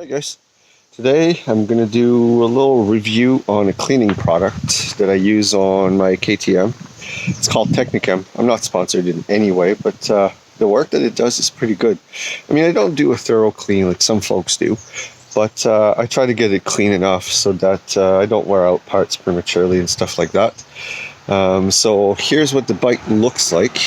Hi guys, today I'm going to do a little review on a cleaning product that I use on my KTM. It's called Technikem. I'm not sponsored in any way, but the work that it does is pretty good. I mean, I don't do a thorough clean like some folks do, but I try to get it clean enough so that I don't wear out parts prematurely and stuff like that. So here's what the bike looks like.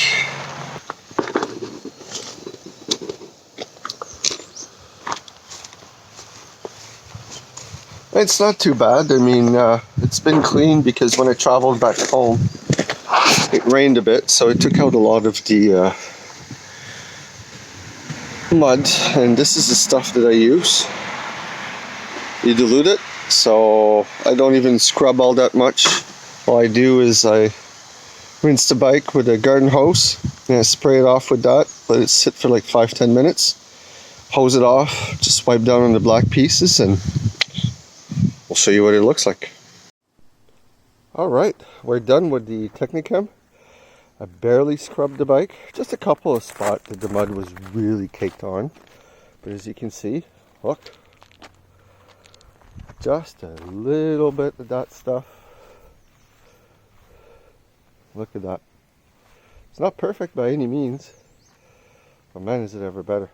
It's not too bad. I mean, it's been cleaned because when I traveled back home, it rained a bit, so it took out a lot of the mud. And this is the stuff that I use. You dilute it, so I don't even scrub all that much. All I do is I rinse the bike with a garden hose, and I spray it off with that, let it sit for like 5-10 minutes, hose it off, just wipe down on the black pieces, and I'll show you what it looks like. Alright, we're done with the Technikem. I barely scrubbed the bike, just a couple of spots that the mud was really caked on. But as you can see, look, just a little bit of that stuff. Look at that. It's not perfect by any means, but man is it ever better.